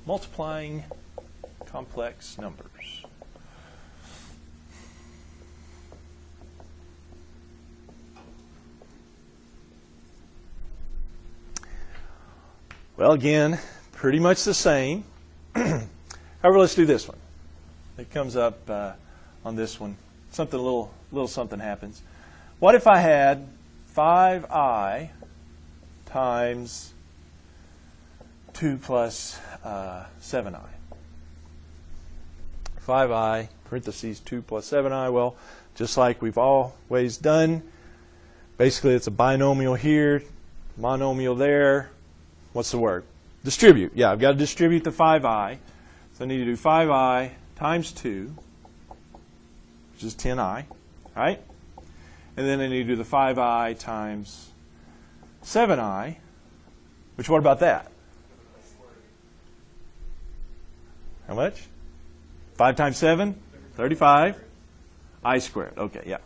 multiplying complex numbers. Well, again, pretty much the same. However, let's do this one. It comes up on this one. Something little something happens. What if I had 5i times 2 plus 7i? 5i, parentheses, 2 plus 7i. Well, just like we've always done, basically it's a binomial here, monomial there. What's the word? Distribute. Yeah, I've got to distribute the 5i. So I need to do 5i times 2, which is 10i, right? And then I need to do the 5i times 7i, which, what about that? How much? 5 times 7? 35. I squared. Okay, yes.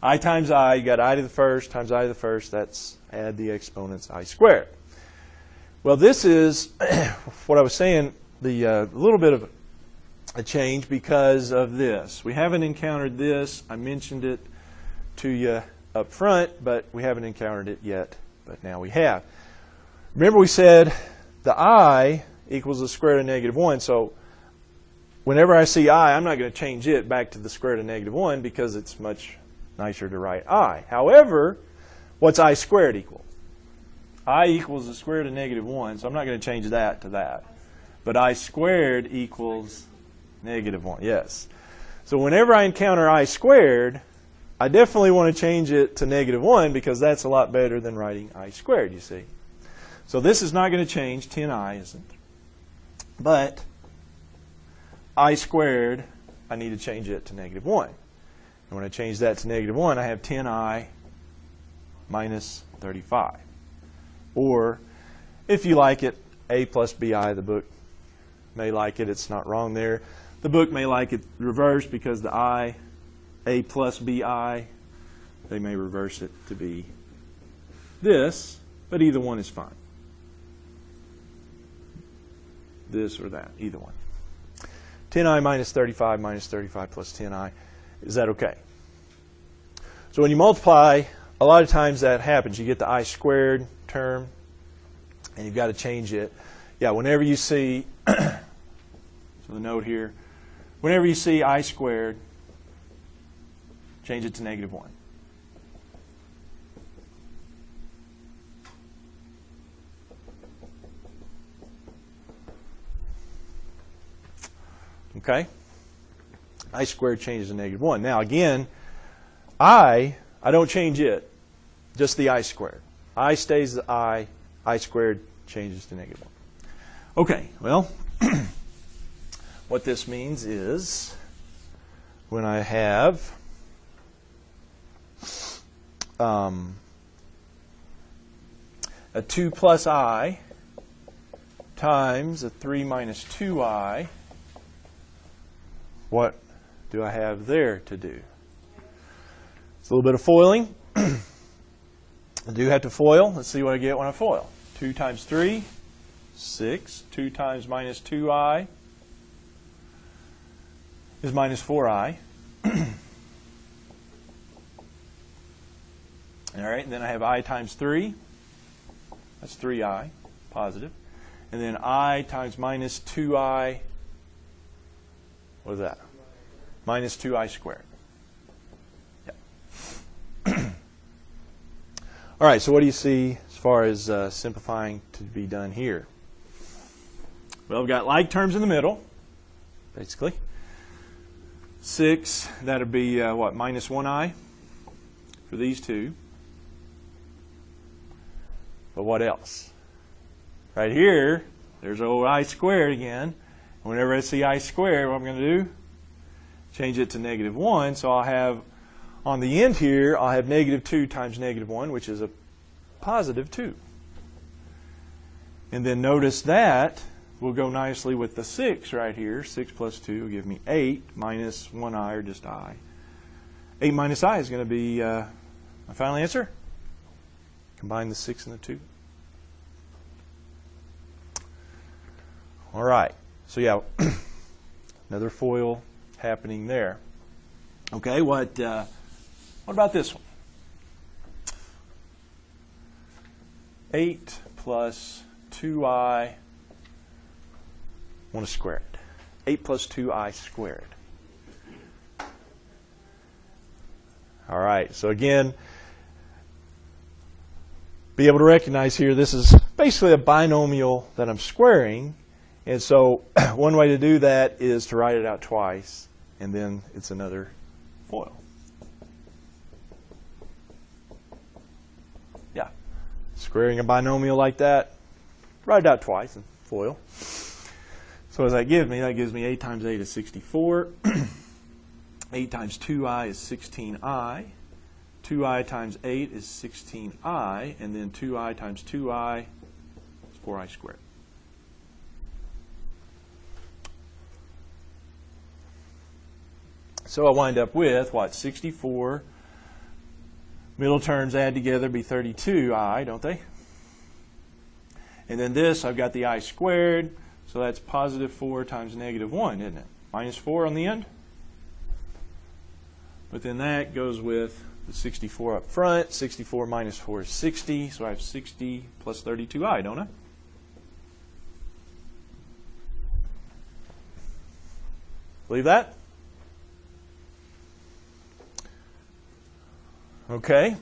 I times I, you got I to the first times I to the first. That's add the exponents I squared. Well, this is what I was saying, the little bit of a change because of this. We haven't encountered this. I mentioned it to you up front, but we haven't encountered it yet, but now we have. Remember we said the I equals the square root of negative 1, so whenever I see I, I'm not going to change it back to the square root of negative 1 because it's much nicer to write I. However, what's I squared equal? I equals the square root of negative 1, so I'm not going to change that to that. But I squared equals negative 1, yes. So whenever I encounter I squared, I definitely want to change it to negative 1 because that's a lot better than writing I squared, you see. So this is not going to change, 10i isn't. But I squared, I need to change it to negative 1. And when I change that to negative 1, I have 10i minus 35. Or, if you like it, a plus bi, the book may like it. It's not wrong there. The book may like it reversed because the I, a plus bi, they may reverse it to be this, but either one is fine. This or that, either one. 10i minus 35 plus 10i. Is that okay? So when you multiply, a lot of times that happens. You get the I squared term, and you've got to change it. Yeah, whenever you see, so the note here, whenever you see I squared, change it to negative 1. Okay? I squared changes to negative 1. Now again, I don't change it, just the I squared. I stays the I squared changes to negative 1. Okay, well, what this means is when I have a 2 plus I times a 3 minus 2I, what do I have there to do? It's a little bit of foiling. I do have to foil. Let's see what I get when I foil. 2 times 3, 6. 2 times minus 2i is minus 4i. All right, and then I have I times 3. That's 3i, positive. And then I times minus 2i, what is that? Minus 2i squared. Yeah. All right, so what do you see as far as simplifying to be done here? Well, we've got like terms in the middle, basically. 6, that would be, what, minus 1i for these two. But what else? Right here, there's old I squared again. Whenever I see I squared, what I'm going to do? Change it to negative 1. So I'll have, on the end here, I'll have negative 2 times negative 1, which is a positive 2. And then notice that will go nicely with the 6 right here. 6 plus 2 will give me 8 minus 1i, or just I. 8 minus I is going to be my final answer. Combine the 6 and the 2. All right. So yeah, another FOIL happening there. Okay, what about this one? 8 plus 2i, I want to square it. 8 plus 2i squared. All right, so again, be able to recognize here this is basically a binomial that I'm squaring. And so one way to do that is to write it out twice, and then it's another FOIL. Yeah, squaring a binomial like that, write it out twice and FOIL. So what does that give me? That gives me 8 times 8 is 64. 8 times 2i is 16i. 2i times 8 is 16i. And then 2i times 2i is 4i squared. So I wind up with, what, 64. Middle terms add together be 32i, don't they? And then this, I've got the I squared. So that's positive 4 times negative 1, isn't it? Minus 4 on the end. But then that goes with the 64 up front. 64 minus 4 is 60. So I have 60 plus 32i, don't I? Believe that? Okay.